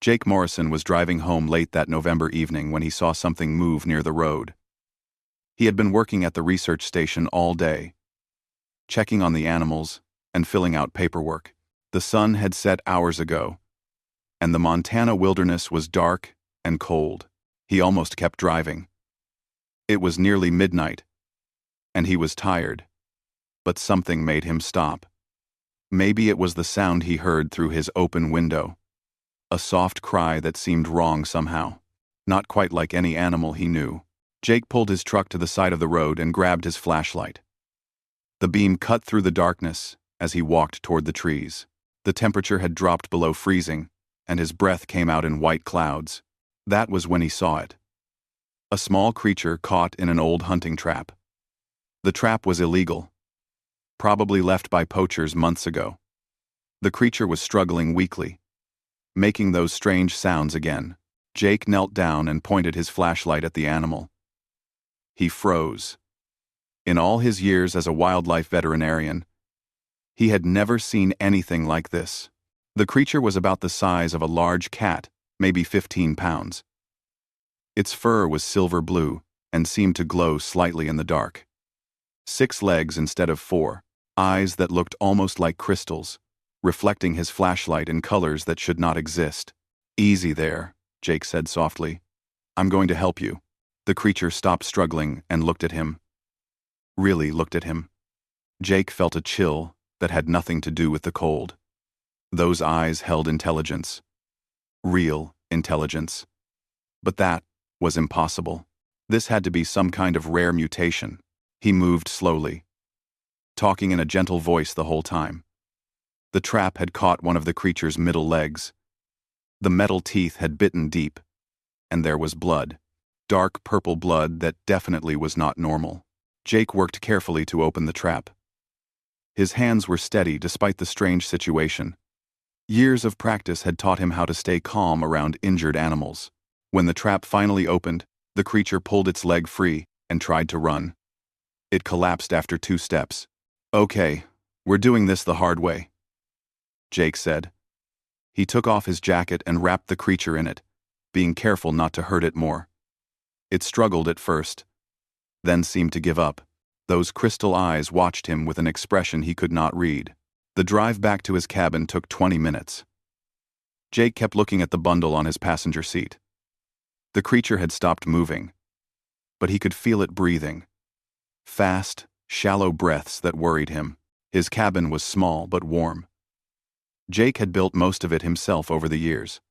Jake Morrison was driving home late that November evening when he saw something move near the road. He had been working at the research station all day, checking on the animals and filling out paperwork. The sun had set hours ago, and the Montana wilderness was dark and cold. He almost kept driving. It was nearly midnight, and he was tired, but something made him stop. Maybe it was the sound he heard through his open window. A soft cry that seemed wrong somehow. Not quite like any animal he knew. Jake pulled his truck to the side of the road and grabbed his flashlight. The beam cut through the darkness as he walked toward the trees. The temperature had dropped below freezing, and his breath came out in white clouds. That was when he saw it. A small creature caught in an old hunting trap. The trap was illegal, probably left by poachers months ago. The creature was struggling weakly, making those strange sounds again. Jake knelt down and pointed his flashlight at the animal. He froze. In all his years as a wildlife veterinarian, he had never seen anything like this. The creature was about the size of a large cat, maybe 15 pounds. Its fur was silver blue and seemed to glow slightly in the dark. 6 legs instead of 4, eyes that looked almost like crystals, reflecting his flashlight in colors that should not exist. "Easy there," Jake said softly. "I'm going to help you." The creature stopped struggling and looked at him. Really looked at him. Jake felt a chill that had nothing to do with the cold. Those eyes held intelligence. Real intelligence. But that was impossible. This had to be some kind of rare mutation. He moved slowly, talking in a gentle voice the whole time. The trap had caught one of the creature's middle legs. The metal teeth had bitten deep, and there was blood. Dark purple blood that definitely was not normal. Jake worked carefully to open the trap. His hands were steady despite the strange situation. Years of practice had taught him how to stay calm around injured animals. When the trap finally opened, the creature pulled its leg free and tried to run. It collapsed after 2 steps. "Okay, we're doing this the hard way," Jake said. He took off his jacket and wrapped the creature in it, being careful not to hurt it more. It struggled at first, then seemed to give up. Those crystal eyes watched him with an expression he could not read. The drive back to his cabin took 20 minutes. Jake kept looking at the bundle on his passenger seat. The creature had stopped moving, but he could feel it breathing. Fast, shallow breaths that worried him. His cabin was small but warm. Jake had built most of it himself over the years.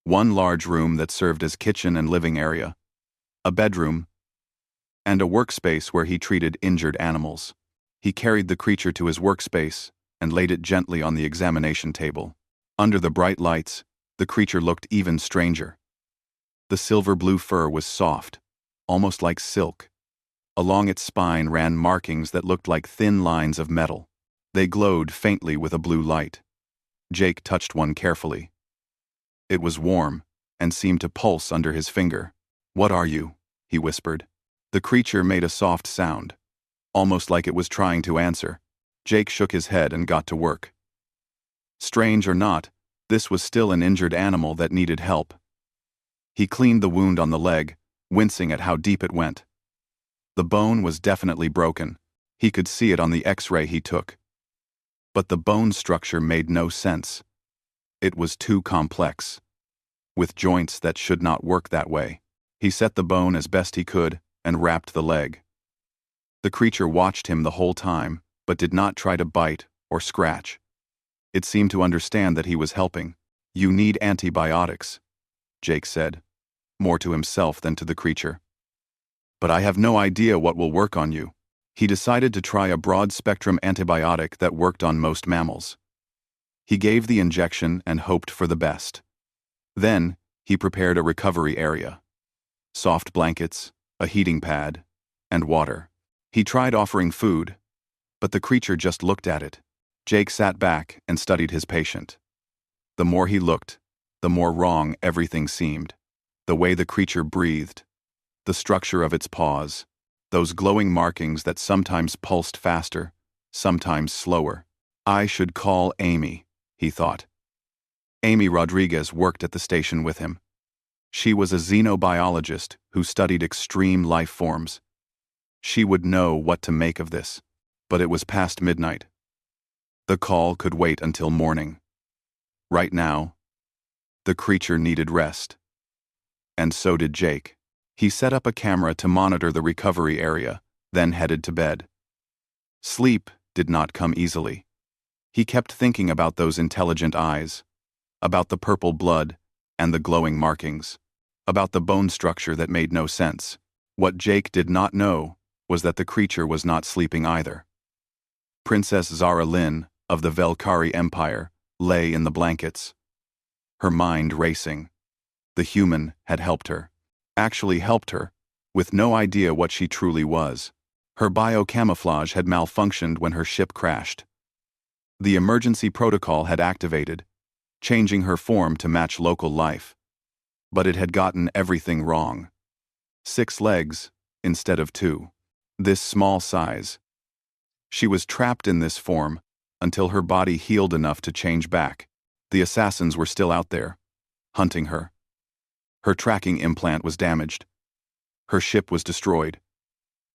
One large room that served as kitchen and living area, a bedroom, and a workspace where he treated injured animals. He carried the creature to his workspace and laid it gently on the examination table. Under the bright lights, the creature looked even stranger. The silver blue fur was soft, almost like silk. Along its spine ran markings that looked like thin lines of metal. They glowed faintly with a blue light. Jake touched one carefully. It was warm and seemed to pulse under his finger. "What are you?" he whispered. The creature made a soft sound, almost like it was trying to answer. Jake shook his head and got to work. Strange or not, this was still an injured animal that needed help. He cleaned the wound on the leg, wincing at how deep it went. The bone was definitely broken. He could see it on the X-ray he took. But the bone structure made no sense. It was too complex, with joints that should not work that way. He set the bone as best he could and wrapped the leg. The creature watched him the whole time, but did not try to bite or scratch. It seemed to understand that he was helping. "You need antibiotics," Jake said, more to himself than to the creature. "But I have no idea what will work on you." He decided to try a broad-spectrum antibiotic that worked on most mammals. He gave the injection and hoped for the best. Then, he prepared a recovery area. Soft blankets, a heating pad, and water. He tried offering food, but the creature just looked at it. Jake sat back and studied his patient. The more he looked, the more wrong everything seemed. The way the creature breathed, the structure of its paws, those glowing markings that sometimes pulsed faster, sometimes slower. "I should call Amy," he thought. Amy Rodriguez worked at the station with him. She was a xenobiologist who studied extreme life forms. She would know what to make of this, but it was past midnight. The call could wait until morning. Right now, the creature needed rest. And so did Jake. He set up a camera to monitor the recovery area, then headed to bed. Sleep did not come easily. He kept thinking about those intelligent eyes, about the purple blood and the glowing markings, about the bone structure that made no sense. What Jake did not know was that the creature was not sleeping either. Princess Zara Lynn of the Velkari Empire lay in the blankets, her mind racing. The human had helped her, actually helped her, with no idea what she truly was. Her biocamouflage had malfunctioned when her ship crashed. The emergency protocol had activated, changing her form to match local life. But it had gotten everything wrong. 6 legs instead of 2. This small size. She was trapped in this form until her body healed enough to change back. The assassins were still out there, hunting her. Her tracking implant was damaged. Her ship was destroyed.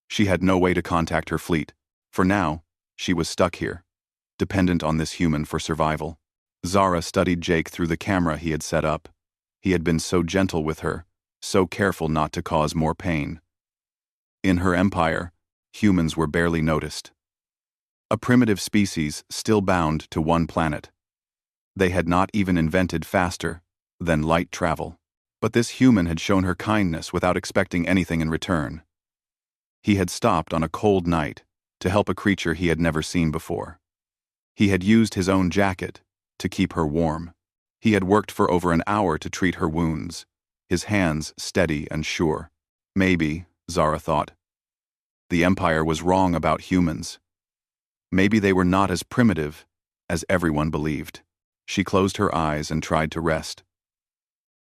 She had no way to contact her fleet. For now, she was stuck here, dependent on this human for survival. Zara studied Jake through the camera he had set up. He had been so gentle with her, so careful not to cause more pain. In her empire, humans were barely noticed. A primitive species still bound to one planet. They had not even invented faster than light travel. But this human had shown her kindness without expecting anything in return. He had stopped on a cold night to help a creature he had never seen before. He had used his own jacket to keep her warm. He had worked for over an hour to treat her wounds, his hands steady and sure. Maybe, Zara thought, the Empire was wrong about humans. Maybe they were not as primitive as everyone believed. She closed her eyes and tried to rest.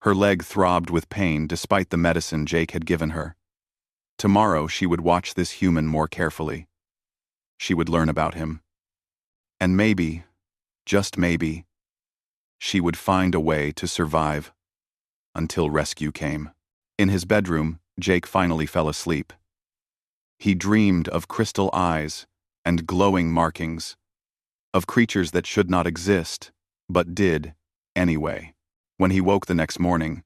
Her leg throbbed with pain despite the medicine Jake had given her. Tomorrow she would watch this human more carefully. She would learn about him. And maybe, just maybe, she would find a way to survive until rescue came. In his bedroom, Jake finally fell asleep. He dreamed of crystal eyes and glowing markings, of creatures that should not exist, but did anyway. When he woke the next morning,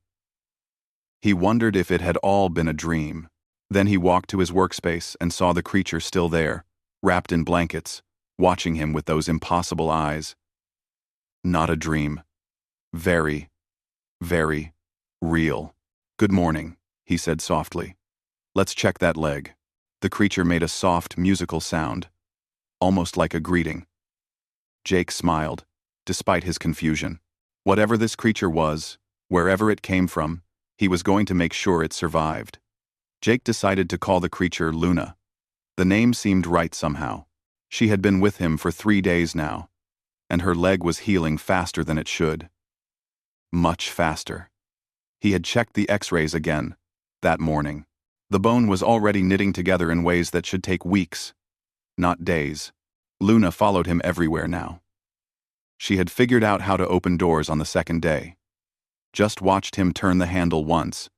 he wondered if it had all been a dream. Then he walked to his workspace and saw the creature still there, wrapped in blankets, watching him with those impossible eyes. Not a dream. Very, very real. "Good morning," he said softly. "Let's check that leg." The creature made a soft, musical sound, almost like a greeting. Jake smiled, despite his confusion. Whatever this creature was, wherever it came from, he was going to make sure it survived. Jake decided to call the creature Luna. The name seemed right somehow. She had been with him for 3 days now, and her leg was healing faster than it should. Much faster. He had checked the X-rays again, that morning. The bone was already knitting together in ways that should take weeks, not days. Luna followed him everywhere now. She had figured out how to open doors on the 2nd day. Just watched him turn the handle once.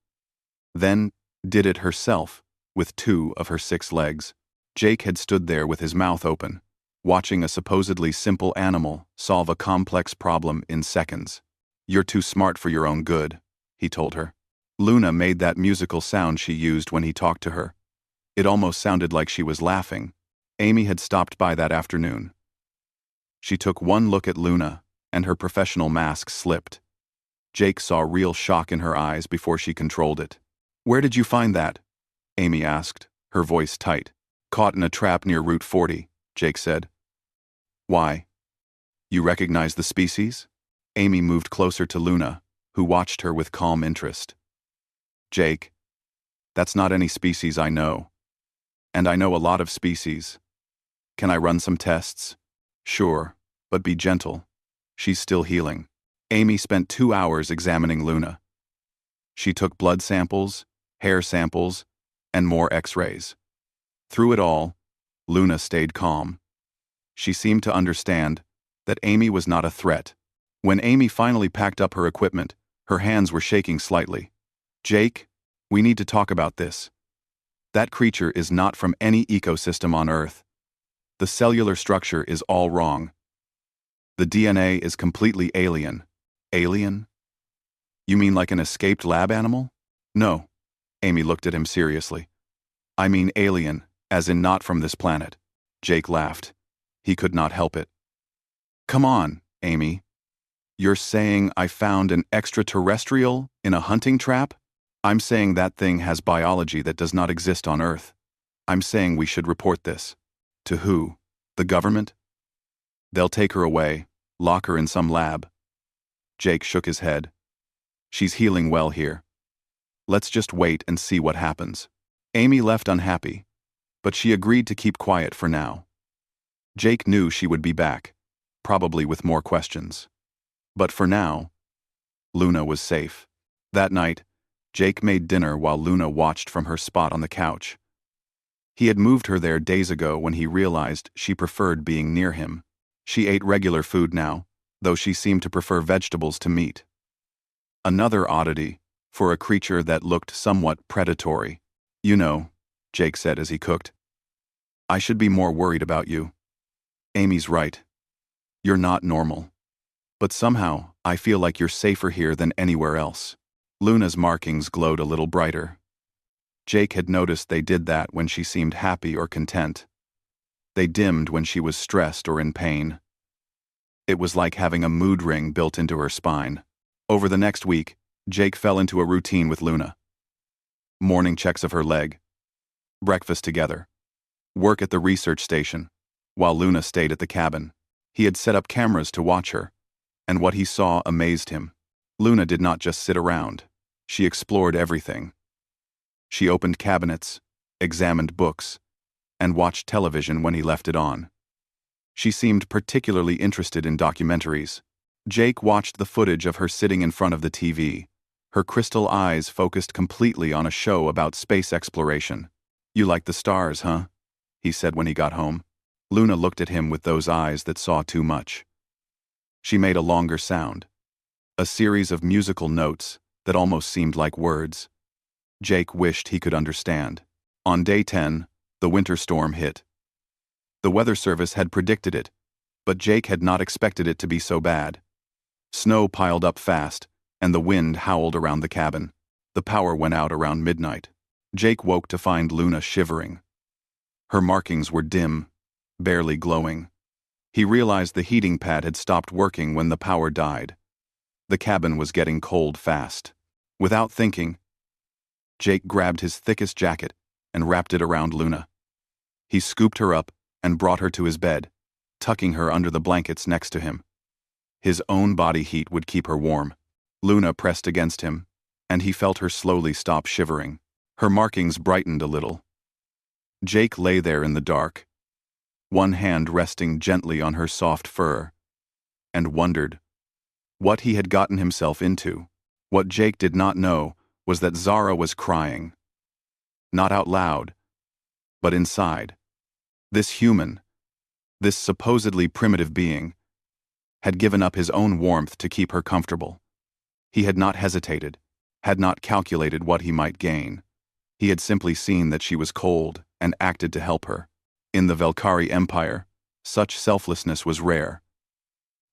Then did it herself with 2 of her 6 legs. Jake had stood there with his mouth open, watching a supposedly simple animal solve a complex problem in seconds. "You're too smart for your own good," he told her. Luna made that musical sound she used when he talked to her. It almost sounded like she was laughing. Amy had stopped by that afternoon. She took one look at Luna, and her professional mask slipped. Jake saw real shock in her eyes before she controlled it. "Where did you find that?" Amy asked, her voice tight. "Caught in a trap near Route 40, Jake said. "Why? You recognize the species?" Amy moved closer to Luna, who watched her with calm interest. "Jake, that's not any species I know. And I know a lot of species. Can I run some tests?" "Sure, but be gentle. She's still healing." Amy spent 2 hours examining Luna. She took blood samples, hair samples, and more X-rays. Through it all, Luna stayed calm. She seemed to understand that Amy was not a threat, When Amy finally packed up her equipment, her hands were shaking slightly. "Jake, we need to talk about this. That creature is not from any ecosystem on Earth. The cellular structure is all wrong. The DNA is completely alien." "Alien? You mean like an escaped lab animal?" "No." Amy looked at him seriously. "I mean alien, as in not from this planet." Jake laughed. He could not help it. "Come on, Amy. You're saying I found an extraterrestrial in a hunting trap? I'm saying that thing has biology that does not exist on Earth. I'm saying we should report this." "To who? The government?" "They'll take her away, lock her in some lab." Jake shook his head. "She's healing well here. Let's just wait and see what happens." Amy left unhappy, but she agreed to keep quiet for now. Jake knew she would be back, probably with more questions. But for now, Luna was safe. That night, Jake made dinner while Luna watched from her spot on the couch. He had moved her there days ago when he realized she preferred being near him. She ate regular food now, though she seemed to prefer vegetables to meat. Another oddity, for a creature that looked somewhat predatory. "You know," Jake said as he cooked, "I should be more worried about you." "Amy's right. You're not normal. But somehow, I feel like you're safer here than anywhere else." Luna's markings glowed a little brighter. Jake had noticed they did that when she seemed happy or content. They dimmed when she was stressed or in pain. It was like having a mood ring built into her spine. Over the next week, Jake fell into a routine with Luna. Morning checks of her leg. Breakfast together. Work at the research station, while Luna stayed at the cabin. He had set up cameras to watch her, and what he saw amazed him. Luna did not just sit around. She explored everything. She opened cabinets, examined books, and watched television when he left it on. She seemed particularly interested in documentaries. Jake watched the footage of her sitting in front of the TV, her crystal eyes focused completely on a show about space exploration. "You like the stars, huh?" he said when he got home. Luna looked at him with those eyes that saw too much. She made a longer sound. A series of musical notes that almost seemed like words. Jake wished he could understand. On day 10, the winter storm hit. The weather service had predicted it, but Jake had not expected it to be so bad. Snow piled up fast, and the wind howled around the cabin. The power went out around midnight. Jake woke to find Luna shivering. Her markings were dim, barely glowing. He realized the heating pad had stopped working when the power died. The cabin was getting cold fast. Without thinking, Jake grabbed his thickest jacket and wrapped it around Luna. He scooped her up and brought her to his bed, tucking her under the blankets next to him. His own body heat would keep her warm. Luna pressed against him, and he felt her slowly stop shivering. Her markings brightened a little. Jake lay there in the dark, one hand resting gently on her soft fur, and wondered what he had gotten himself into. What Jake did not know was that Zara was crying. Not out loud, but inside. This human, this supposedly primitive being, had given up his own warmth to keep her comfortable. He had not hesitated, had not calculated what he might gain. He had simply seen that she was cold and acted to help her. In the Velkari Empire, such selflessness was rare.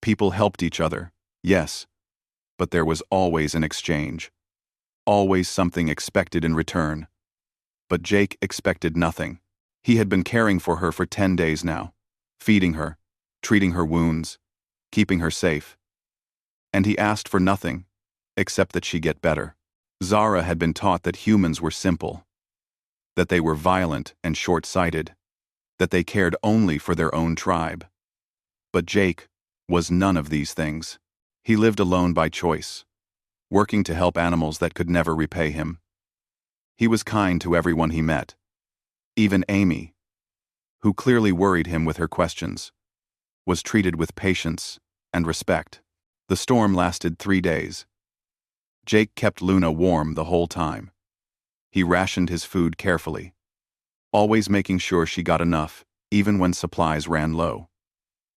People helped each other, yes, but there was always an exchange. Always something expected in return. But Jake expected nothing. He had been caring for her for 10 days now, feeding her, treating her wounds, keeping her safe. And he asked for nothing, except that she get better. Zara had been taught that humans were simple, that they were violent and short-sighted, that they cared only for their own tribe. But Jake was none of these things. He lived alone by choice, working to help animals that could never repay him. He was kind to everyone he met, even Amy, who clearly worried him with her questions, was treated with patience and respect. The storm lasted 3 days. Jake kept Luna warm the whole time. He rationed his food carefully, always making sure she got enough, even when supplies ran low.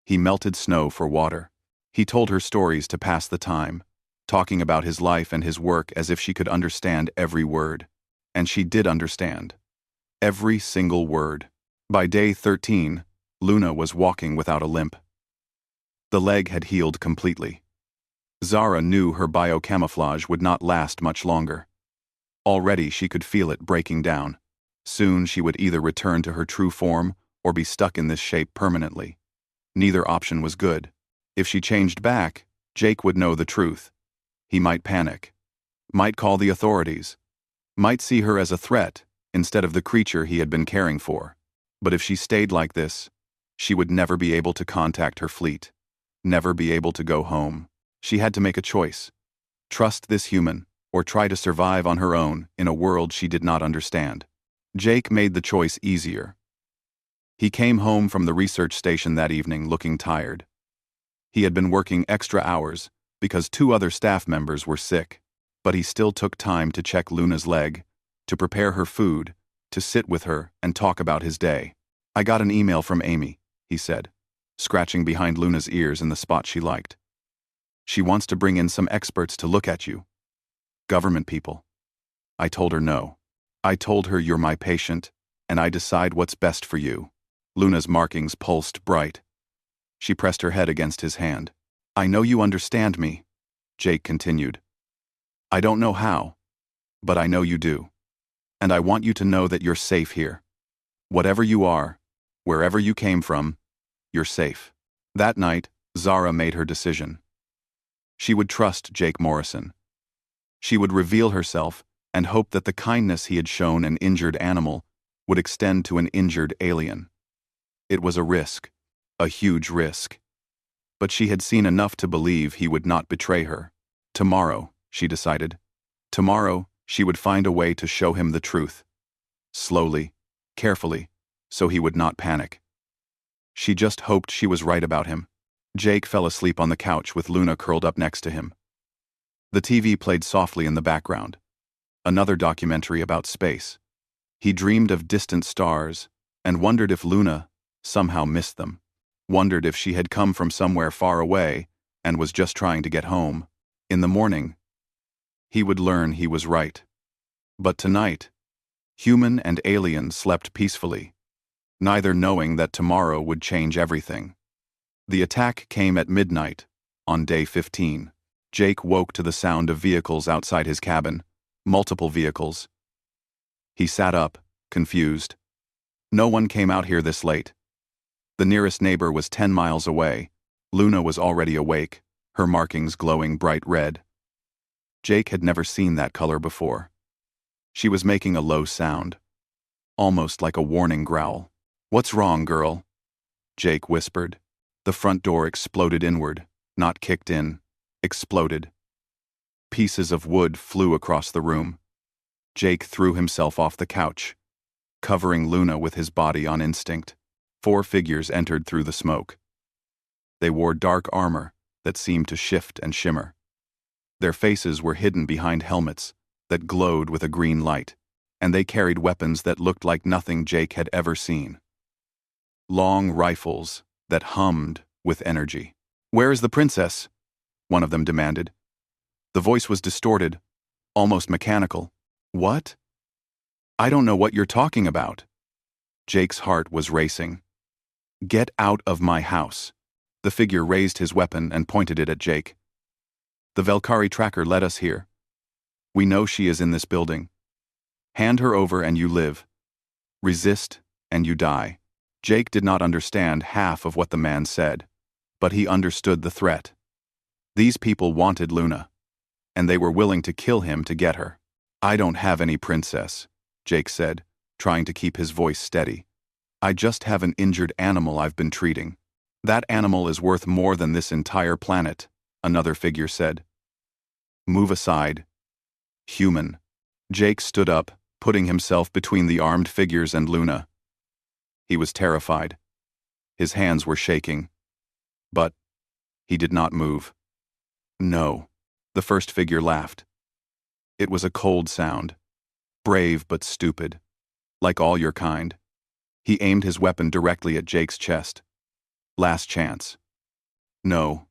He melted snow for water. He told her stories to pass the time, talking about his life and his work as if she could understand every word. And she did understand. Every single word. By day 13, Luna was walking without a limp. The leg had healed completely. Zara knew her biocamouflage would not last much longer. Already she could feel it breaking down. Soon she would either return to her true form or be stuck in this shape permanently. Neither option was good. If she changed back, Jake would know the truth. He might panic, might call the authorities, might see her as a threat instead of the creature he had been caring for. But if she stayed like this, she would never be able to contact her fleet, never be able to go home. She had to make a choice. Trust this human, or try to survive on her own in a world she did not understand. Jake made the choice easier. He came home from the research station that evening looking tired. He had been working extra hours because 2 other staff members were sick, but he still took time to check Luna's leg, to prepare her food, to sit with her and talk about his day. "I got an email from Amy," he said, scratching behind Luna's ears in the spot she liked. "She wants to bring in some experts to look at you. Government people." I told her no. I told her you're my patient, and I decide what's best for you. Luna's markings pulsed bright. She pressed her head against his hand. "I know you understand me," Jake continued. "I don't know how, but I know you do. And I want you to know that you're safe here. Whatever you are, wherever you came from, you're safe." That night, Zara made her decision. She would trust Jake Morrison. She would reveal herself and hope that the kindness he had shown an injured animal would extend to an injured alien. It was a risk, a huge risk. But she had seen enough to believe he would not betray her. Tomorrow, she decided. Tomorrow, she would find a way to show him the truth. Slowly, carefully, so he would not panic. She just hoped she was right about him. Jake fell asleep on the couch with Luna curled up next to him. The TV played softly in the background. Another documentary about space. He dreamed of distant stars and wondered if Luna somehow missed them. Wondered if she had come from somewhere far away and was just trying to get home. In the morning, he would learn he was right. But tonight, human and alien slept peacefully, neither knowing that tomorrow would change everything. The attack came at midnight, on day 15. Jake woke to the sound of vehicles outside his cabin, multiple vehicles. He sat up, confused. No one came out here this late. The nearest neighbor was 10 miles away. Luna was already awake, her markings glowing bright red. Jake had never seen that color before. She was making a low sound, almost like a warning growl. "What's wrong, girl?" Jake whispered. The front door exploded inward, not kicked in, exploded. Pieces of wood flew across the room. Jake threw himself off the couch, covering Luna with his body on instinct. 4 figures entered through the smoke. They wore dark armor that seemed to shift and shimmer. Their faces were hidden behind helmets that glowed with a green light, and they carried weapons that looked like nothing Jake had ever seen. Long rifles that hummed with energy. "Where is the princess?" one of them demanded. The voice was distorted, almost mechanical. "What? I don't know what you're talking about." Jake's heart was racing. "Get out of my house." The figure raised his weapon and pointed it at Jake. "The Velkari tracker led us here. We know she is in this building. Hand her over and you live. Resist and you die." Jake did not understand half of what the man said, but he understood the threat. These people wanted Luna, and they were willing to kill him to get her. "I don't have any princess," Jake said, trying to keep his voice steady. "I just have an injured animal I've been treating." "That animal is worth more than this entire planet," another figure said. "Move aside. Human." Jake stood up, putting himself between the armed figures and Luna. He was terrified. His hands were shaking. But he did not move. "No," the first figure laughed. It was a cold sound, brave but stupid, like all your kind. He aimed his weapon directly at Jake's chest. "Last chance." "No,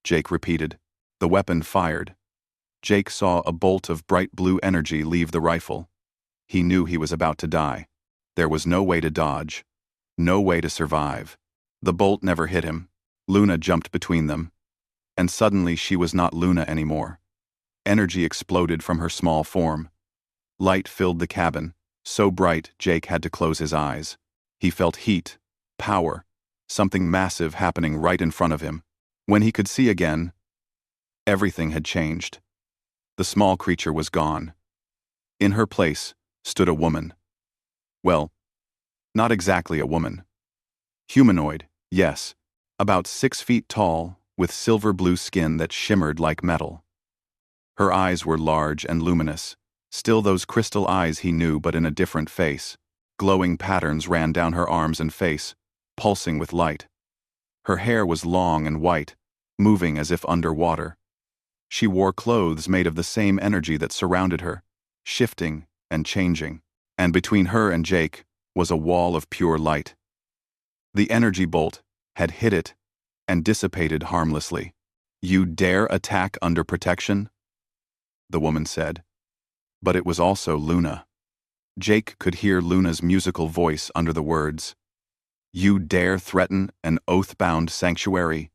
Jake repeated. The weapon fired. Jake saw a bolt of bright blue energy leave the rifle. He knew he was about to die. There was no way to dodge. No way to survive. The bolt never hit him. Luna jumped between them. And suddenly she was not Luna anymore. Energy exploded from her small form. Light filled the cabin, so bright Jake had to close his eyes. He felt heat, power, something massive happening right in front of him. When he could see again, everything had changed. The small creature was gone. In her place stood a woman. Well, not exactly a woman. Humanoid, yes, about 6 feet tall, with silver blue skin that shimmered like metal. Her eyes were large and luminous, still those crystal eyes he knew, but in a different face. Glowing patterns ran down her arms and face, pulsing with light. Her hair was long and white, moving as if underwater. She wore clothes made of the same energy that surrounded her, shifting and changing, and between her and Jake was a wall of pure light. The energy bolt had hit it and dissipated harmlessly. "You dare attack under protection?" the woman said. But it was also Luna. Jake could hear Luna's musical voice under the words. "You dare threaten an oath-bound sanctuary?"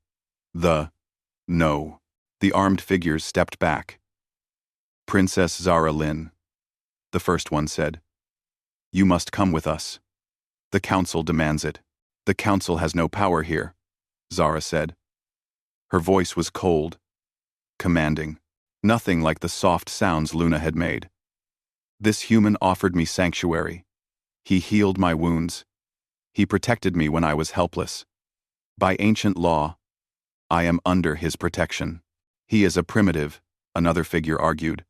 No. The armed figures stepped back. "Princess Zara Lynn," the first one said. "You must come with us. The council demands it." "The council has no power here," Zara said. Her voice was cold, commanding, nothing like the soft sounds Luna had made. "This human offered me sanctuary. He healed my wounds. He protected me when I was helpless. By ancient law, I am under his protection." "He is a primitive," another figure argued.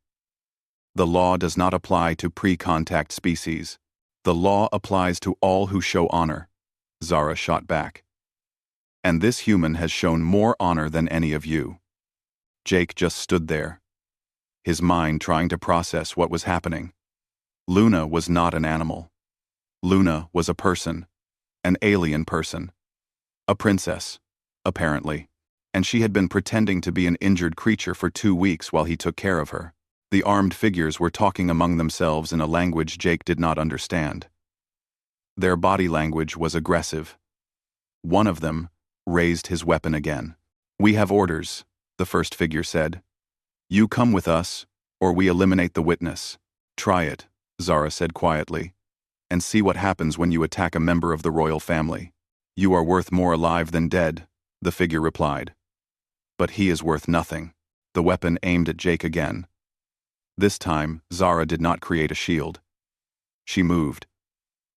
"The law does not apply to pre-contact species. The law applies to all who show honor," Zara shot back. "And this human has shown more honor than any of you." Jake just stood there, his mind trying to process what was happening. Luna was not an animal. Luna was a person, an alien person. A princess, apparently. And she had been pretending to be an injured creature for 2 weeks while he took care of her. The armed figures were talking among themselves in a language Jake did not understand. Their body language was aggressive. One of them raised his weapon again. "We have orders," the first figure said. "You come with us, or we eliminate the witness." "Try it," Zara said quietly, "and see what happens when you attack a member of the royal family." "You are worth more alive than dead," the figure replied. "But he is worth nothing." The weapon aimed at Jake again. This time, Zara did not create a shield. She moved.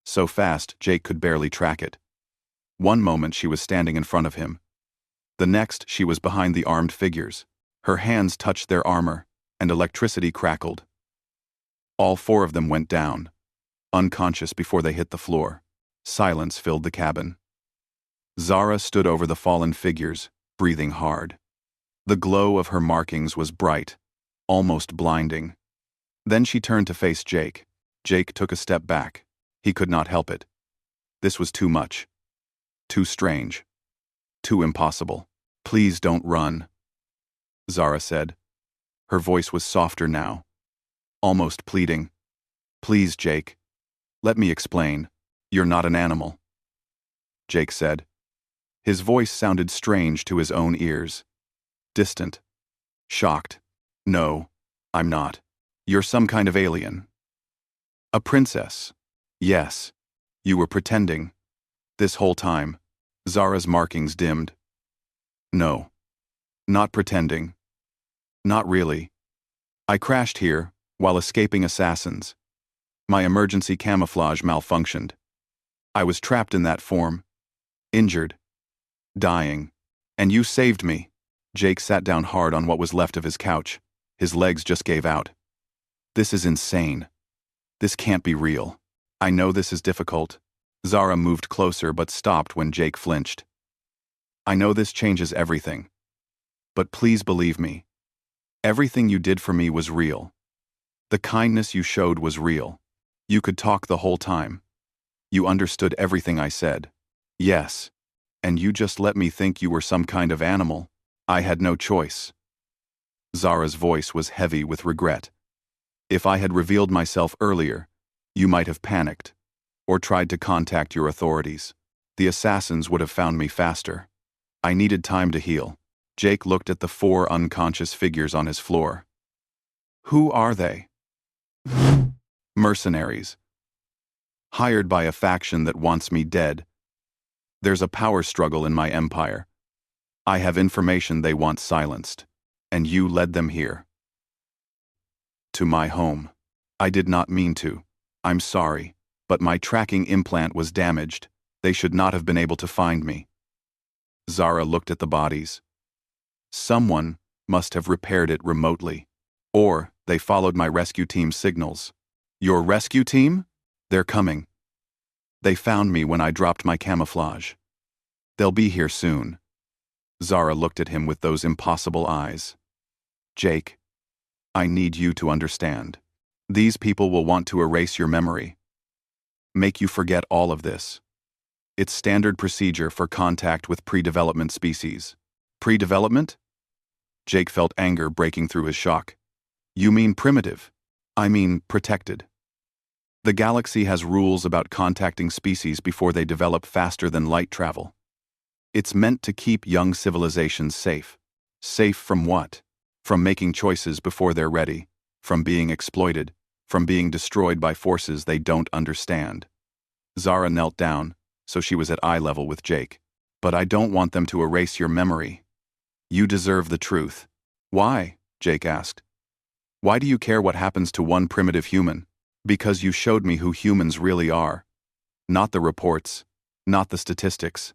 So fast, Jake could barely track it. One moment she was standing in front of him. The next, she was behind the armed figures. Her hands touched their armor, and electricity crackled. All 4 of them went down, unconscious before they hit the floor. Silence filled the cabin. Zara stood over the fallen figures, breathing hard. The glow of her markings was bright, almost blinding. Then she turned to face Jake. Jake took a step back. He could not help it. This was too much. Too strange. Too impossible. "Please don't run," Zara said. Her voice was softer now, almost pleading. "Please, Jake. Let me explain. You're not an animal," Jake said. His voice sounded strange to his own ears. Distant. Shocked. "No, I'm not. You're some kind of alien." "A princess." "Yes. You were pretending. This whole time." Zara's markings dimmed. "No. Not pretending. Not really. I crashed here while escaping assassins. My emergency camouflage malfunctioned. I was trapped in that form. Injured. Dying. And you saved me." Jake sat down hard on what was left of his couch. His legs just gave out. "This is insane. This can't be real. I know this is difficult." Zara moved closer but stopped when Jake flinched. "I know this changes everything. But please believe me. Everything you did for me was real. The kindness you showed was real. You could talk the whole time. You understood everything I said. Yes. And you just let me think you were some kind of animal." I had no choice. Zara's voice was heavy with regret. If I had revealed myself earlier, you might have panicked, or tried to contact your authorities. The assassins would have found me faster. I needed time to heal. Jake looked at the 4 unconscious figures on his floor. Who are they? Mercenaries. Hired by a faction that wants me dead. There's a power struggle in my empire. I have information they want silenced, and you led them here. To my home. I did not mean to. I'm sorry, but my tracking implant was damaged. They should not have been able to find me. Zara looked at the bodies. Someone must have repaired it remotely. Or they followed my rescue team's signals. Your rescue team? They're coming. They found me when I dropped my camouflage. They'll be here soon. Zara looked at him with those impossible eyes. Jake, I need you to understand. These people will want to erase your memory. Make you forget all of this. It's standard procedure for contact with pre-development species. Pre-development? Jake felt anger breaking through his shock. You mean primitive? I mean protected. The galaxy has rules about contacting species before they develop faster than light travel. It's meant to keep young civilizations safe. Safe from what? From making choices before they're ready, from being exploited, from being destroyed by forces they don't understand. Zara knelt down, so she was at eye level with Jake. But I don't want them to erase your memory. You deserve the truth. Why? Jake asked. Why do you care what happens to one primitive human? Because you showed me who humans really are. Not the reports, not the statistics.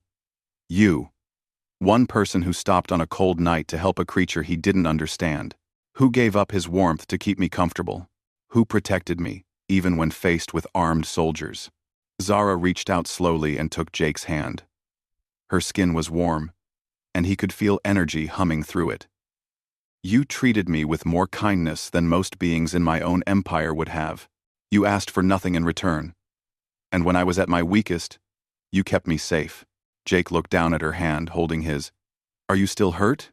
You. One person who stopped on a cold night to help a creature he didn't understand. Who gave up his warmth to keep me comfortable. Who protected me, even when faced with armed soldiers. Zara reached out slowly and took Jake's hand. Her skin was warm, and he could feel energy humming through it. You treated me with more kindness than most beings in my own empire would have. You asked for nothing in return. And when I was at my weakest, you kept me safe. Jake looked down at her hand, holding his. Are you still hurt?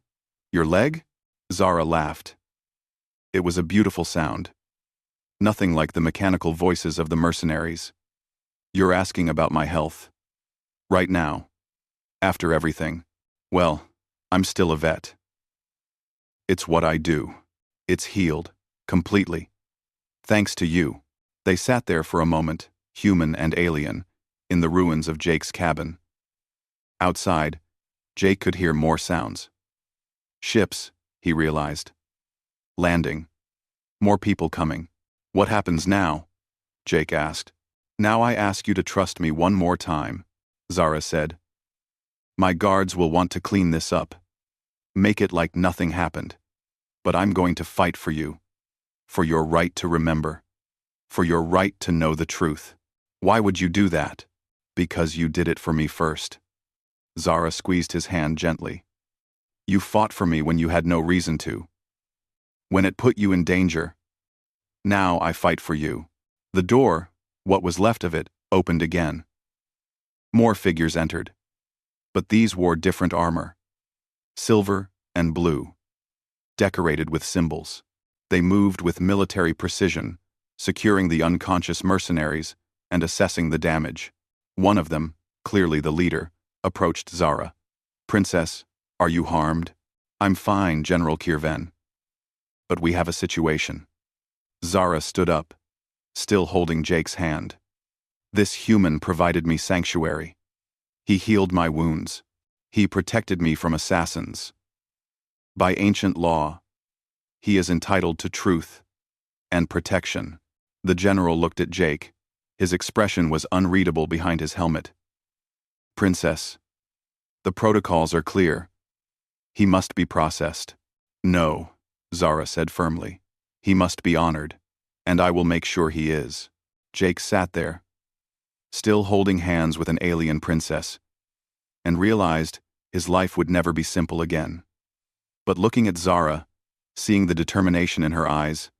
Your leg? Zara laughed. It was a beautiful sound. Nothing like the mechanical voices of the mercenaries. You're asking about my health. Right now. After everything. Well, I'm still a vet. It's what I do. It's healed. Completely. Thanks to you. They sat there for a moment, human and alien, in the ruins of Jake's cabin. Outside, Jake could hear more sounds. Ships, he realized. Landing. More people coming. What happens now? Jake asked. Now I ask you to trust me one more time, Zara said. My guards will want to clean this up. Make it like nothing happened. But I'm going to fight for you. For your right to remember. For your right to know the truth. Why would you do that? Because you did it for me first. Zara squeezed his hand gently. You fought for me when you had no reason to. When it put you in danger. Now I fight for you. The door, what was left of it, opened again. More figures entered. But these wore different armor. Silver and blue. Decorated with symbols. They moved with military precision, securing the unconscious mercenaries and assessing the damage. One of them, clearly the leader, approached Zara. Princess, are you harmed? I'm fine, General Kirven. But we have a situation. Zara stood up, still holding Jake's hand. This human provided me sanctuary. He healed my wounds. He protected me from assassins. By ancient law, he is entitled to truth and protection. The general looked at Jake. His expression was unreadable behind his helmet. Princess, the protocols are clear. He must be processed. No, Zara said firmly. He must be honored, and I will make sure he is. Jake sat there, still holding hands with an alien princess, and realized his life would never be simple again. But looking at Zara, seeing the determination in her eyes,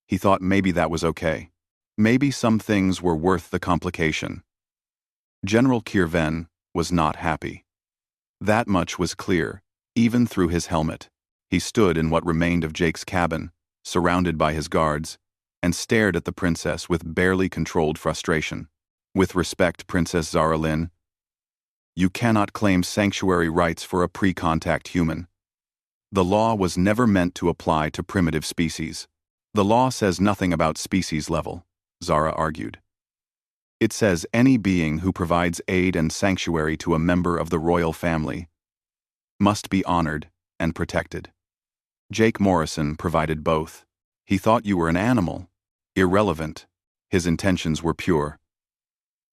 he thought maybe that was okay. Maybe some things were worth the complication. General Kirven was not happy. That much was clear, even through his helmet. He stood in what remained of Jake's cabin, surrounded by his guards, and stared at the princess with barely controlled frustration. With respect, Princess Zara Lynn, you cannot claim sanctuary rights for a pre-contact human. The law was never meant to apply to primitive species. The law says nothing about species level, Zara argued. It says any being who provides aid and sanctuary to a member of the royal family must be honored and protected. Jake Morrison provided both. He thought you were an animal, irrelevant. His intentions were pure.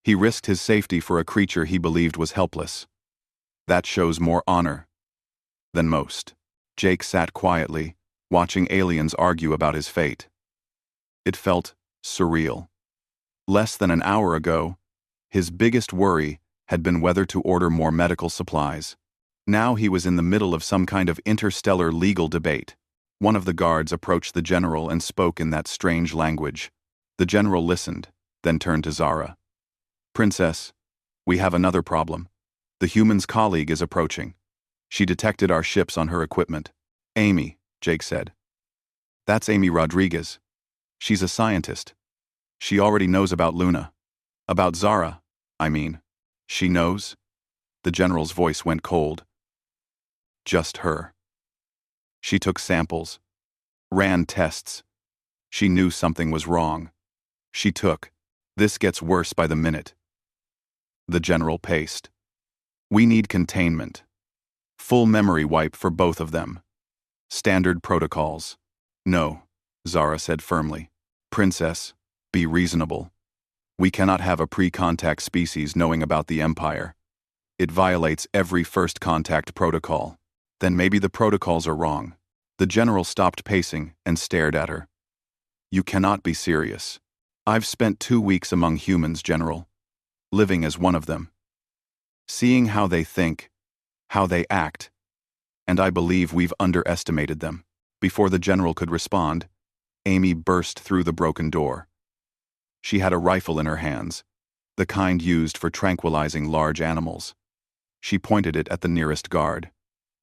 He risked his safety for a creature he believed was helpless. That shows more honor than most. Jake sat quietly, watching aliens argue about his fate. It felt surreal. Less than an hour ago, his biggest worry had been whether to order more medical supplies. Now he was in the middle of some kind of interstellar legal debate. One of the guards approached the general and spoke in that strange language. The general listened, then turned to Zara. Princess, we have another problem. The human's colleague is approaching. She detected our ships on her equipment. Amy, Jake said. That's Amy Rodriguez. She's a scientist. She already knows about Luna. About Zara, I mean. She knows? The general's voice went cold. Just her. She took samples, ran tests. She knew something was wrong. She took. This gets worse by the minute. The general paced. We need containment. Full memory wipe for both of them. Standard protocols. No, Zara said firmly. Princess, be reasonable. We cannot have a pre-contact species knowing about the Empire. It violates every first contact protocol. Then maybe the protocols are wrong. The general stopped pacing and stared at her. You cannot be serious. I've spent 2 weeks among humans, General, living as one of them, seeing how they think, how they act, and I believe we've underestimated them. Before the general could respond, Amy burst through the broken door. She had a rifle in her hands, the kind used for tranquilizing large animals. She pointed it at the nearest guard,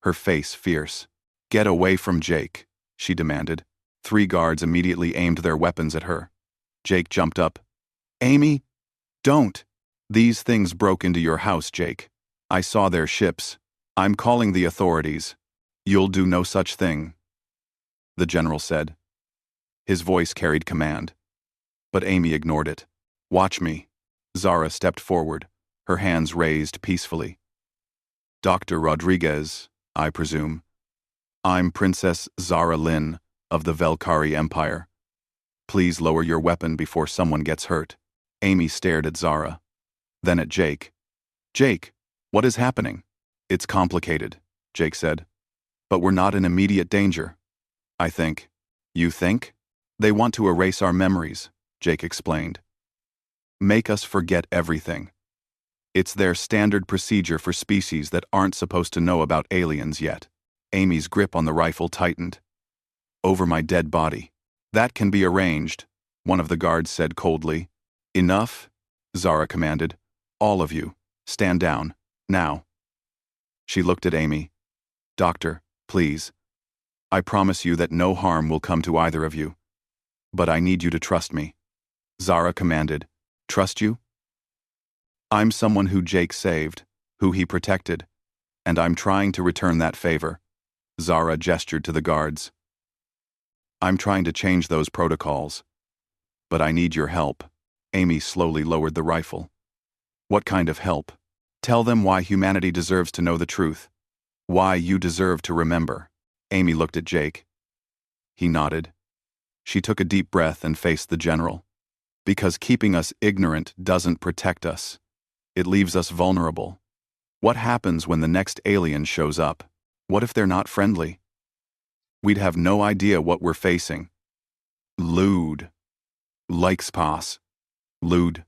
her face fierce. Get away from Jake, she demanded. 3 guards immediately aimed their weapons at her. Jake jumped up. Amy, don't. These things broke into your house, Jake. I saw their ships. I'm calling the authorities. You'll do no such thing, the general said. His voice carried command. But Amy ignored it. Watch me. Zara stepped forward, her hands raised peacefully. Dr. Rodriguez, I presume. I'm Princess Zara Lynn of the Velkari Empire. Please lower your weapon before someone gets hurt. Amy stared at Zara, then at Jake. Jake, what is happening? It's complicated, Jake said. But we're not in immediate danger. I think. You think? They want to erase our memories, Jake explained. Make us forget everything. It's their standard procedure for species that aren't supposed to know about aliens yet. Amy's grip on the rifle tightened. Over my dead body. That can be arranged, one of the guards said coldly. Enough, Zara commanded. All of you, stand down, now. She looked at Amy. Doctor, please. I promise you that no harm will come to either of you. But I need you to trust me. Zara commanded. Trust you? I'm someone who Jake saved, who he protected, and I'm trying to return that favor. Zara gestured to the guards. I'm trying to change those protocols. But I need your help. Amy slowly lowered the rifle. What kind of help? Tell them why humanity deserves to know the truth. Why you deserve to remember. Amy looked at Jake. He nodded. She took a deep breath and faced the general. Because keeping us ignorant doesn't protect us. It leaves us vulnerable. What happens when the next alien shows up? What if they're not friendly? We'd have no idea what we're facing. Lude. Likespass. Lude.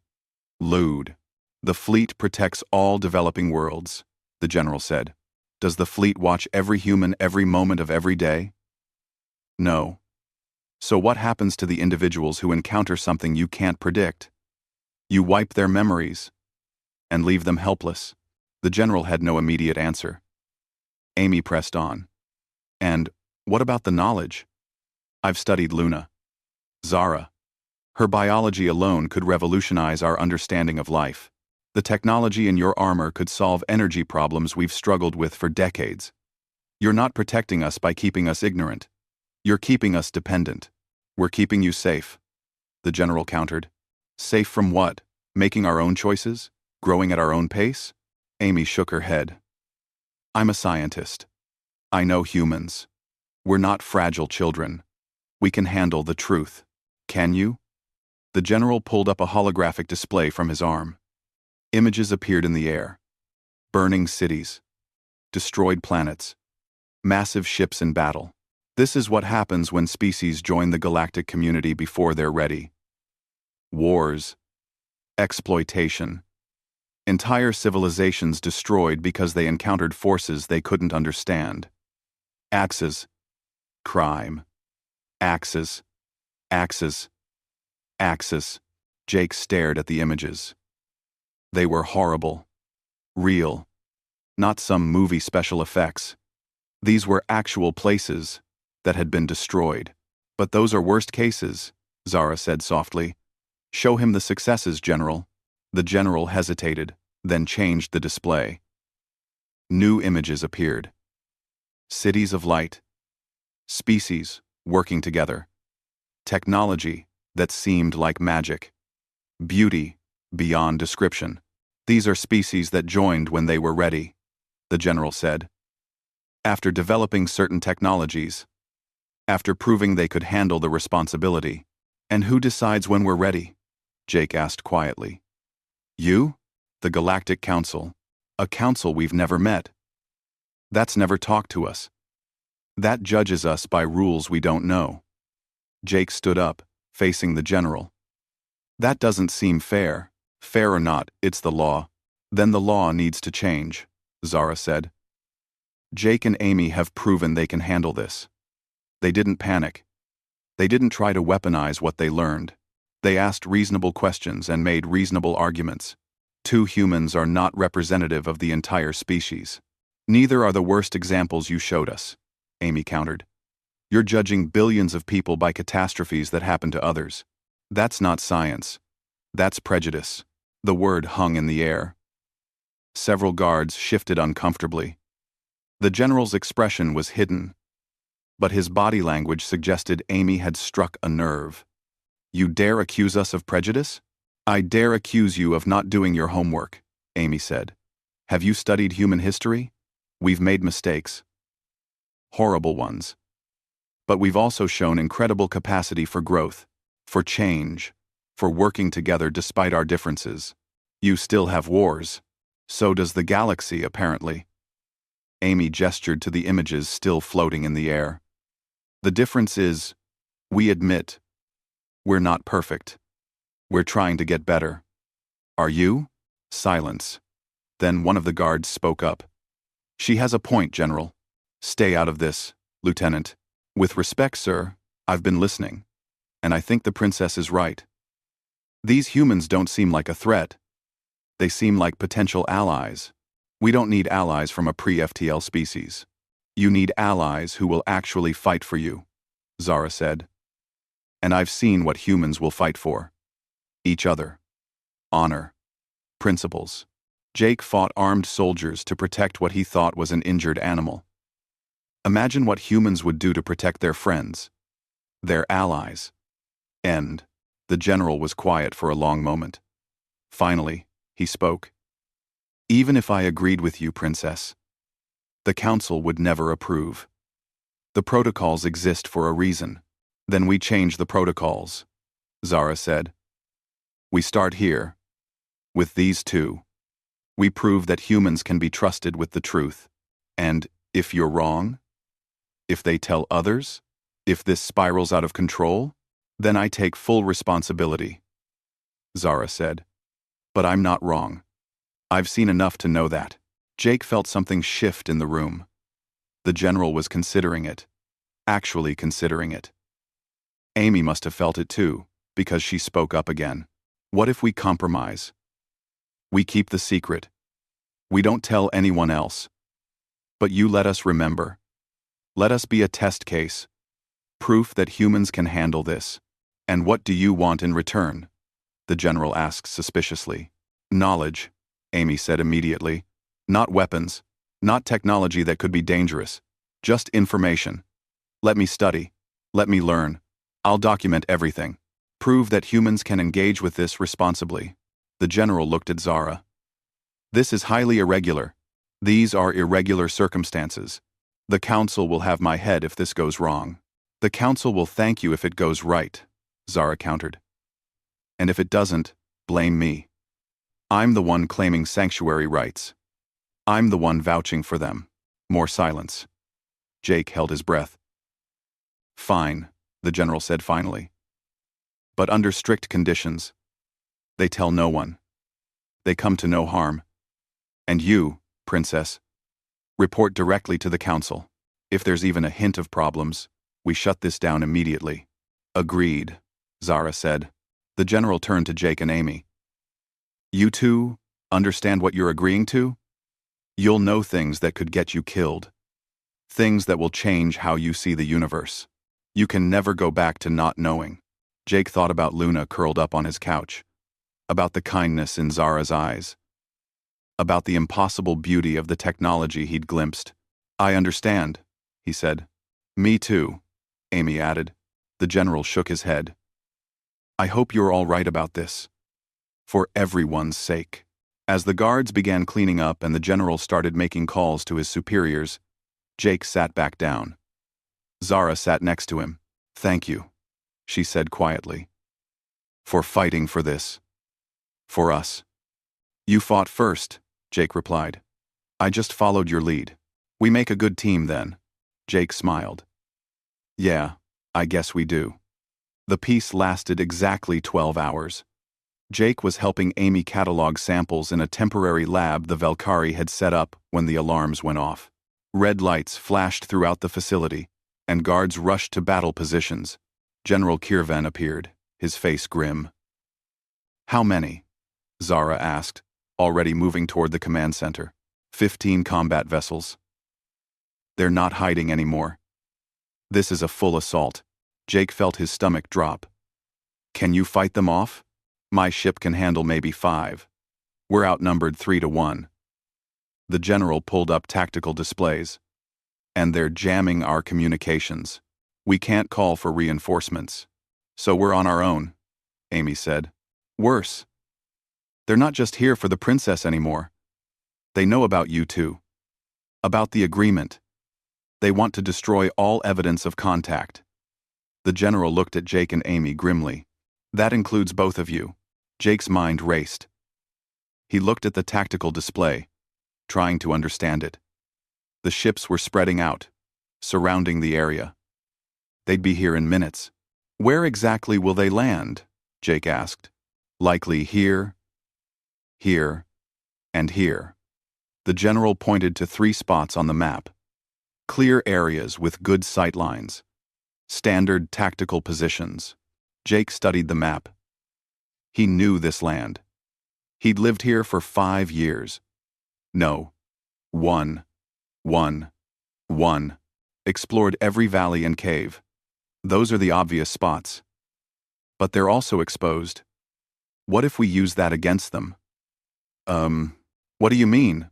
Lude. The fleet protects all developing worlds, the general said. Does the fleet watch every human every moment of every day? No. So what happens to the individuals who encounter something you can't predict? You wipe their memories and leave them helpless. The general had no immediate answer. Amy pressed on. And what about the knowledge? I've studied Luna. Zara. Her biology alone could revolutionize our understanding of life. The technology in your armor could solve energy problems we've struggled with for decades. You're not protecting us by keeping us ignorant. You're keeping us dependent. We're keeping you safe, the general countered. Safe from what? Making our own choices? Growing at our own pace? Amy shook her head. I'm a scientist. I know humans. We're not fragile children. We can handle the truth. Can you? The general pulled up a holographic display from his arm. Images appeared in the air. Burning cities. Destroyed planets. Massive ships in battle. This is what happens when species join the galactic community before they're ready. Wars. Exploitation. Entire civilizations destroyed because they encountered forces they couldn't understand. Axes. Crime. Axes. Axes. Axis. Jake stared at the images. They were horrible. Real. Not some movie special effects. These were actual places that had been destroyed. But those are worst cases, Zara said softly. Show him the successes, General. The general hesitated, then changed the display. New images appeared. Cities of light. Species working together. Technology that seemed like magic. Beauty beyond description. These are species that joined when they were ready, the general said. After developing certain technologies. After proving they could handle the responsibility. And who decides when we're ready? Jake asked quietly. You? The Galactic Council. A council we've never met. That's never talked to us. That judges us by rules we don't know. Jake stood up, facing the general. That doesn't seem fair. Fair or not, it's the law. Then the law needs to change, Zara said. Jake and Amy have proven they can handle this. They didn't panic. They didn't try to weaponize what they learned. They asked reasonable questions and made reasonable arguments. Two humans are not representative of the entire species. Neither are the worst examples you showed us, Amy countered. You're judging billions of people by catastrophes that happen to others. That's not science. That's prejudice. The word hung in the air. Several guards shifted uncomfortably. The general's expression was hidden, but his body language suggested Amy had struck a nerve. You dare accuse us of prejudice? I dare accuse you of not doing your homework, Amy said. Have you studied human history? We've made mistakes. Horrible ones. But we've also shown incredible capacity for growth, for change, for working together despite our differences. You still have wars. So does the galaxy, apparently. Amy gestured to the images still floating in the air. The difference is, we admit, we're not perfect. We're trying to get better. Are you? Silence. Then one of the guards spoke up. She has a point, General. Stay out of this, Lieutenant. With respect, sir, I've been listening. And I think the princess is right. These humans don't seem like a threat. They seem like potential allies. We don't need allies from a pre-FTL species. You need allies who will actually fight for you, Zara said. And I've seen what humans will fight for. Each other. Honor. Principles. Jake fought armed soldiers to protect what he thought was an injured animal. Imagine what humans would do to protect their friends. Their allies. End. The general was quiet for a long moment. Finally, he spoke. Even if I agreed with you, Princess, the council would never approve. The protocols exist for a reason. Then we change the protocols, Zara said. We start here. With these two. We prove that humans can be trusted with the truth. And if you're wrong, if they tell others, if this spirals out of control, then I take full responsibility, Zara said. But I'm not wrong. I've seen enough to know that. Jake felt something shift in the room. The general was considering it. Actually considering it. Amy must have felt it too, because she spoke up again. What if we compromise? We keep the secret. We don't tell anyone else. But you let us remember. Let us be a test case. Proof that humans can handle this. And what do you want in return? The general asked suspiciously. Knowledge, Amy said immediately. Not weapons. Not technology that could be dangerous. Just information. Let me study. Let me learn. I'll document everything. Prove that humans can engage with this responsibly. The general looked at Zara. This is highly irregular. These are irregular circumstances. The council will have my head if this goes wrong. The council will thank you if it goes right, Zara countered. And if it doesn't, blame me. I'm the one claiming sanctuary rights. I'm the one vouching for them. More silence. Jake held his breath. Fine, the general said finally. But under strict conditions. They tell no one. They come to no harm. And you, Princess, report directly to the council. If there's even a hint of problems, we shut this down immediately. Agreed, Zara said. The general turned to Jake and Amy. You two understand what you're agreeing to? You'll know things that could get you killed. Things that will change how you see the universe. You can never go back to not knowing. Jake thought about Luna curled up on his couch, about the kindness in Zara's eyes, about the impossible beauty of the technology he'd glimpsed. I understand, he said. Me too, Amy added. The general shook his head. I hope you're all right about this. For everyone's sake. As the guards began cleaning up and the general started making calls to his superiors, Jake sat back down. Zara sat next to him. Thank you, she said quietly. For fighting for this. For us. You fought first, Jake replied. I just followed your lead. We make a good team then. Jake smiled. Yeah, I guess we do. The piece lasted exactly 12 hours. Jake was helping Amy catalog samples in a temporary lab the Valkyrie had set up when the alarms went off. Red lights flashed throughout the facility, and guards rushed to battle positions. General Kirvan appeared, his face grim. How many? Zara asked, already moving toward the command center. 15 combat vessels. They're not hiding anymore. This is a full assault. Jake felt his stomach drop. Can you fight them off? My ship can handle maybe 5. We're outnumbered 3-1. The general pulled up tactical displays. And they're jamming our communications. We can't call for reinforcements. So we're on our own, Amy said. Worse. They're not just here for the princess anymore. They know about you two. About the agreement. They want to destroy all evidence of contact. The general looked at Jake and Amy grimly. That includes both of you. Jake's mind raced. He looked at the tactical display, trying to understand it. The ships were spreading out, surrounding the area. They'd be here in minutes. Where exactly will they land? Jake asked. Likely here, here, and here. The general pointed to 3 spots on the map. Clear areas with good sight lines. Standard tactical positions. Jake studied the map. He knew this land. He'd lived here for 5 years. No. 1. Explored every valley and cave. Those are the obvious spots. But they're also exposed. What if we use that against them? What do you mean?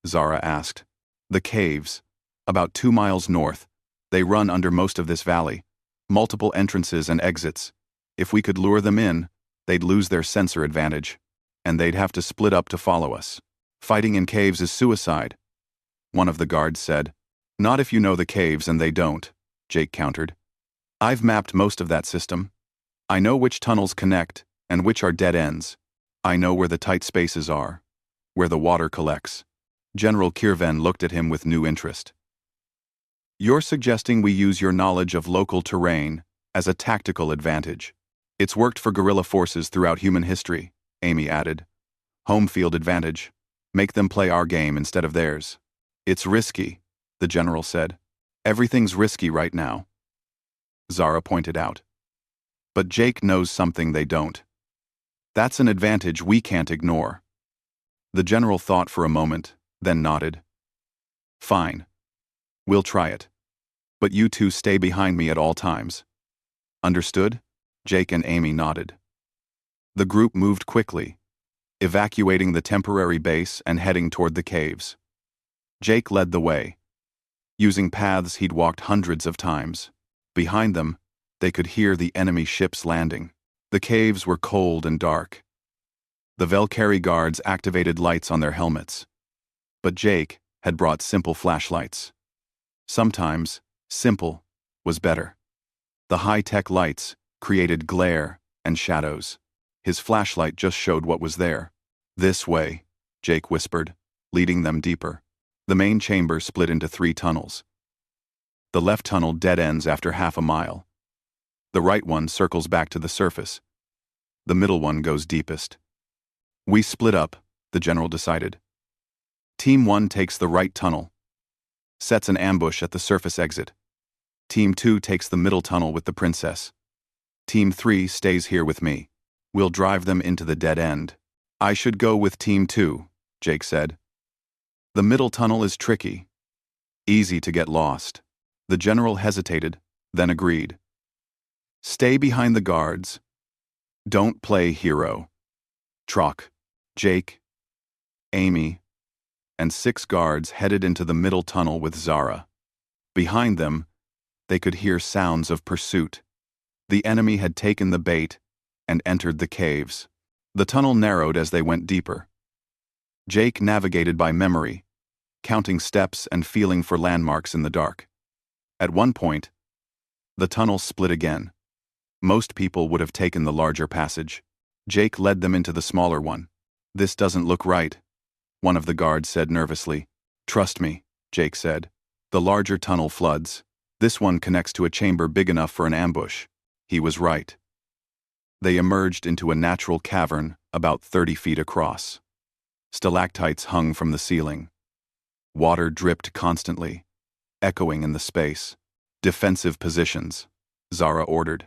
Zara asked. The caves. About 2 miles north. They run under most of this valley. Multiple entrances and exits. If we could lure them in, they'd lose their sensor advantage. And they'd have to split up to follow us. Fighting in caves is suicide, one of the guards said. Not if you know the caves and they don't, Jake countered. I've mapped most of that system. I know which tunnels connect and which are dead ends. I know where the tight spaces are, where the water collects. General Kirvan looked at him with new interest. You're suggesting we use your knowledge of local terrain as a tactical advantage. It's worked for guerrilla forces throughout human history, Amy added. Home field advantage. Make them play our game instead of theirs. It's risky, the general said. Everything's risky right now. Zara pointed out. But Jake knows something they don't. That's an advantage we can't ignore. The general thought for a moment, then nodded. Fine. We'll try it. But you two stay behind me at all times. Understood? Jake and Amy nodded. The group moved quickly, evacuating the temporary base and heading toward the caves. Jake led the way, using paths he'd walked hundreds of times. Behind them, they could hear the enemy ships landing. The caves were cold and dark. The Valkyrie guards activated lights on their helmets. But Jake had brought simple flashlights. Sometimes, simple was better. The high-tech lights created glare and shadows. His flashlight just showed what was there. This way, Jake whispered, leading them deeper. The main chamber split into 3 tunnels. The left tunnel dead ends after half a mile. The right one circles back to the surface. The middle one goes deepest. We split up, the general decided. Team 1 takes the right tunnel, sets an ambush at the surface exit. Team 2 takes the middle tunnel with the princess. Team 3 stays here with me. We'll drive them into the dead end. I should go with Team 2, Jake said. The middle tunnel is tricky. Easy to get lost. The general hesitated, then agreed. Stay behind the guards. Don't play hero. Trock, Jake, Amy, and 6 guards headed into the middle tunnel with Zara. Behind them, they could hear sounds of pursuit. The enemy had taken the bait and entered the caves. The tunnel narrowed as they went deeper. Jake navigated by memory, counting steps and feeling for landmarks in the dark. At one point, the tunnel split again. Most people would have taken the larger passage. Jake led them into the smaller one. This doesn't look right, one of the guards said nervously. Trust me, Jake said. The larger tunnel floods. This one connects to a chamber big enough for an ambush. He was right. They emerged into a natural cavern about 30 feet across. Stalactites hung from the ceiling. Water dripped constantly, echoing in the space. Defensive positions, Zara ordered.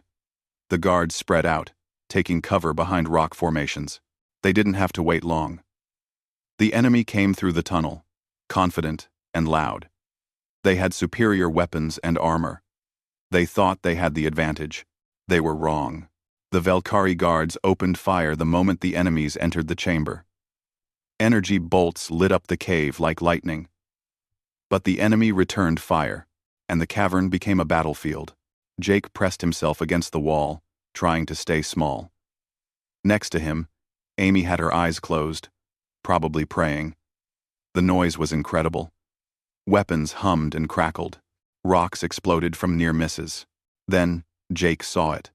The guards spread out, taking cover behind rock formations. They didn't have to wait long. The enemy came through the tunnel, confident and loud. They had superior weapons and armor. They thought they had the advantage. They were wrong. The Valkyrie guards opened fire the moment the enemies entered the chamber. Energy bolts lit up the cave like lightning. But the enemy returned fire, and the cavern became a battlefield. Jake pressed himself against the wall, trying to stay small. Next to him, Amy had her eyes closed, probably praying. The noise was incredible. Weapons hummed and crackled. Rocks exploded from near misses. Then, Jake saw it.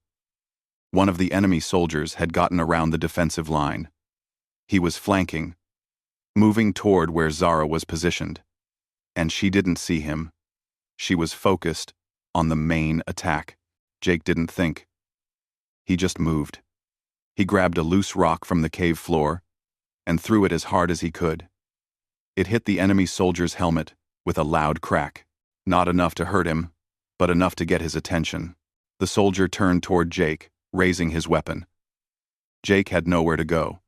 One of the enemy soldiers had gotten around the defensive line. He was flanking, moving toward where Zara was positioned. And she didn't see him. She was focused on the main attack. Jake didn't think. He just moved. He grabbed a loose rock from the cave floor and threw it as hard as he could. It hit the enemy soldier's helmet with a loud crack. Not enough to hurt him, but enough to get his attention. The soldier turned toward Jake, raising his weapon. Jake had nowhere to go.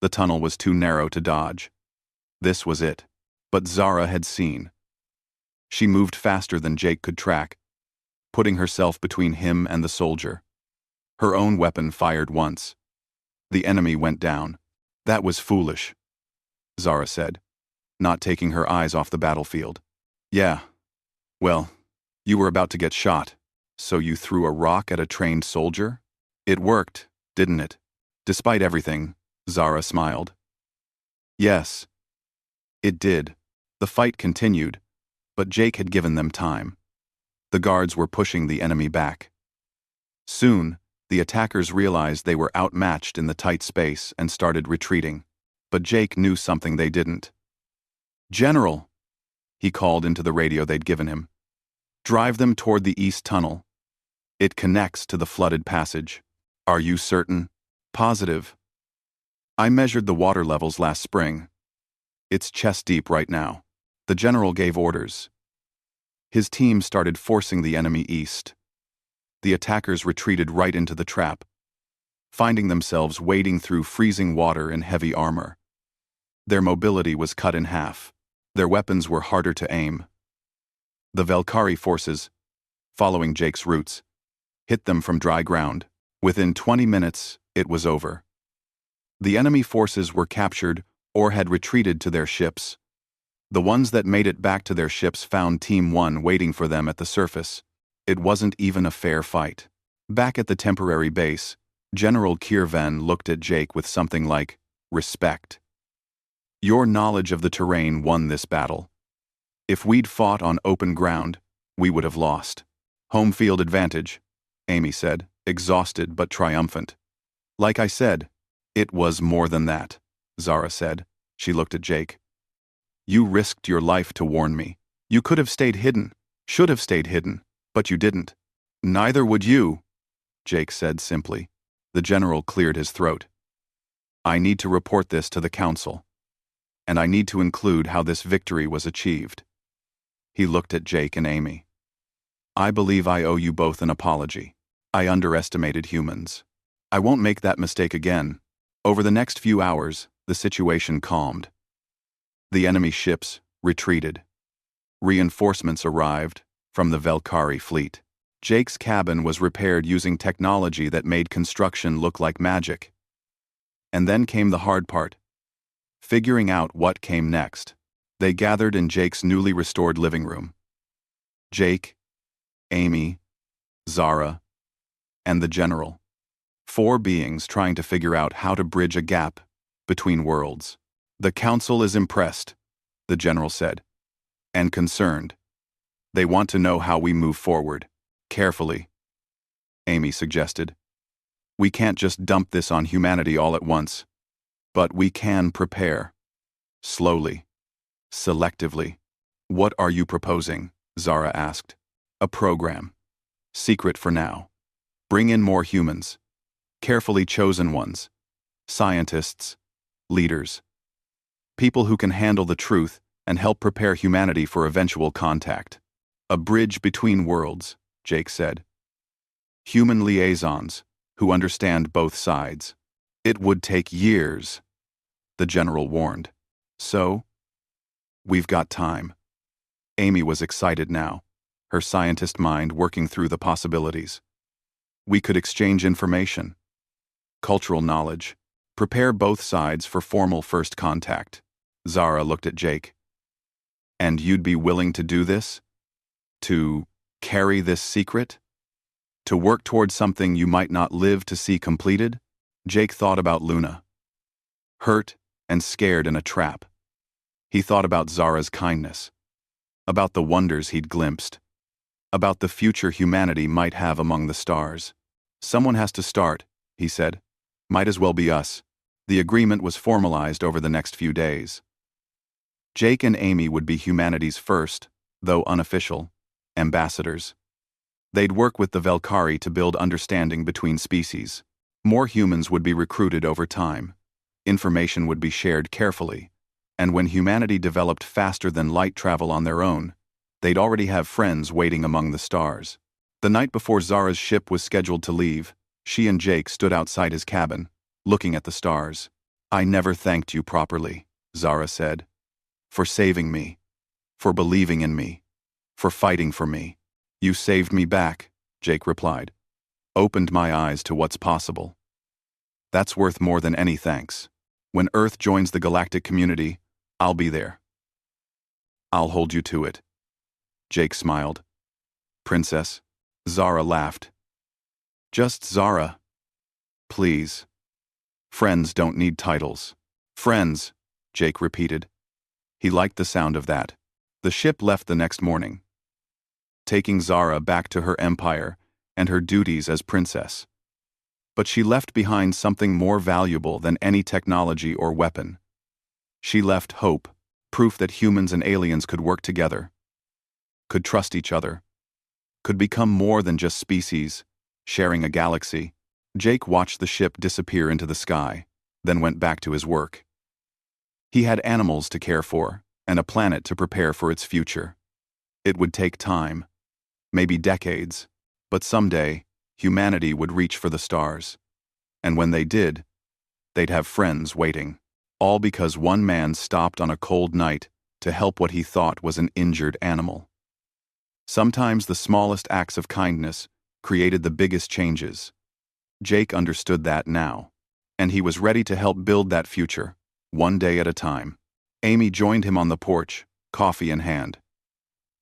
The tunnel was too narrow to dodge. This was it. But Zara had seen. She moved faster than Jake could track, putting herself between him and the soldier. Her own weapon fired once. The enemy went down. That was foolish, Zara said, not taking her eyes off the battlefield. Yeah. Well, you were about to get shot, so you threw a rock at a trained soldier? It worked, didn't it? Despite everything, Zara smiled. Yes, it did. The fight continued, but Jake had given them time. The guards were pushing the enemy back. Soon, the attackers realized they were outmatched in the tight space and started retreating. But Jake knew something they didn't. General, he called into the radio they'd given him. Drive them toward the east tunnel. It connects to the flooded passage. Are you certain? Positive. I measured the water levels last spring. It's chest deep right now. The general gave orders. His team started forcing the enemy east. The attackers retreated right into the trap, finding themselves wading through freezing water in heavy armor. Their mobility was cut in half. Their weapons were harder to aim. The Velkari forces, following Jake's routes, hit them from dry ground. Within 20 minutes, it was over. The enemy forces were captured or had retreated to their ships. The ones that made it back to their ships found Team 1 waiting for them at the surface. It wasn't even a fair fight. Back at the temporary base, General Kirvan looked at Jake with something like respect. Your knowledge of the terrain won this battle. If we'd fought on open ground, we would have lost. Home field advantage, Amy said, exhausted but triumphant. Like I said, it was more than that, Zara said. She looked at Jake. You risked your life to warn me. You could have stayed hidden, should have stayed hidden, but you didn't. Neither would you, Jake said simply. The general cleared his throat. I need to report this to the council. And I need to include how this victory was achieved. He looked at Jake and Amy. I believe I owe you both an apology. I underestimated humans. I won't make that mistake again. Over the next few hours, the situation calmed. The enemy ships retreated. Reinforcements arrived from the Velkari fleet. Jake's cabin was repaired using technology that made construction look like magic. And then came the hard part. Figuring out what came next. They gathered in Jake's newly restored living room. Jake, Amy, Zara, and the general. 4 beings trying to figure out how to bridge a gap between worlds. The council is impressed, the general said, and concerned. They want to know how we move forward. Carefully, Amy suggested. We can't just dump this on humanity all at once, but we can prepare. Slowly, selectively. What are you proposing? Zara asked. A program. Secret for now. Bring in more humans. Carefully chosen ones. Scientists. Leaders. People who can handle the truth and help prepare humanity for eventual contact. A bridge between worlds, Jake said. Human liaisons who understand both sides. It would take years, the general warned. So, we've got time. Amy was excited now, her scientist mind working through the possibilities. We could exchange information, cultural knowledge, prepare both sides for formal first contact. Zara looked at Jake. And you'd be willing to do this? To carry this secret? To work towards something you might not live to see completed? Jake thought about Luna. Hurt and scared in a trap. He thought about Zara's kindness. About the wonders he'd glimpsed. About the future humanity might have among the stars. Someone has to start, he said. Might as well be us. The agreement was formalized over the next few days. Jake and Amy would be humanity's first, though unofficial, ambassadors. They'd work with the Velkari to build understanding between species. More humans would be recruited over time. Information would be shared carefully. And when humanity developed faster than light travel on their own, they'd already have friends waiting among the stars. The night before Zara's ship was scheduled to leave, she and Jake stood outside his cabin, looking at the stars. I never thanked you properly, Zara said. For saving me. For believing in me. For fighting for me. You saved me back, Jake replied. Opened my eyes to what's possible. That's worth more than any thanks. When Earth joins the galactic community, I'll be there. I'll hold you to it. Jake smiled. Princess. Zara laughed. Just Zara. Please. Friends don't need titles. Friends, Jake repeated. He liked the sound of that. The ship left the next morning, taking Zara back to her empire and her duties as princess. But she left behind something more valuable than any technology or weapon. She left hope, proof that humans and aliens could work together, could trust each other, could become more than just species, sharing a galaxy. Jake watched the ship disappear into the sky, then went back to his work. He had animals to care for, and a planet to prepare for its future. It would take time, maybe decades, but someday, humanity would reach for the stars. And when they did, they'd have friends waiting. All because one man stopped on a cold night to help what he thought was an injured animal. Sometimes the smallest acts of kindness created the biggest changes. Jake understood that now, and he was ready to help build that future, one day at a time. Amy joined him on the porch, coffee in hand.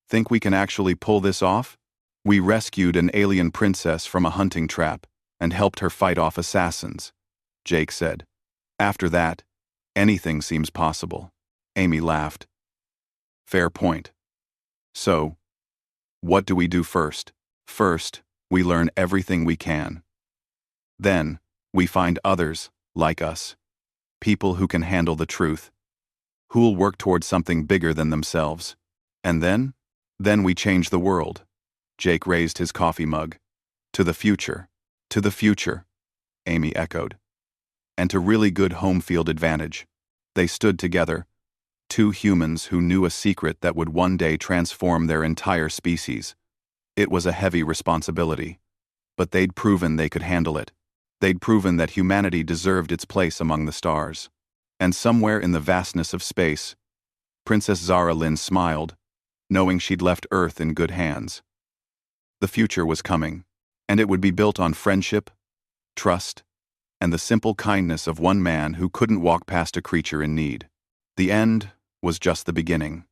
"Think we can actually pull this off?" "We rescued an alien princess from a hunting trap and helped her fight off assassins," Jake said. "After that, anything seems possible." Amy laughed. "Fair point. So, what do we do first?" "First, we learn everything we can. Then, we find others, like us. People who can handle the truth. Who'll work towards something bigger than themselves. And then? Then we change the world." Jake raised his coffee mug. "To the future. To the future," Amy echoed. "And to really good home field advantage." They stood together, two humans who knew a secret that would one day transform their entire species. It was a heavy responsibility, but they'd proven they could handle it. They'd proven that humanity deserved its place among the stars. And somewhere in the vastness of space, Princess Zara Lynn smiled, knowing she'd left Earth in good hands. The future was coming, and it would be built on friendship, trust, and the simple kindness of one man who couldn't walk past a creature in need. The end was just the beginning.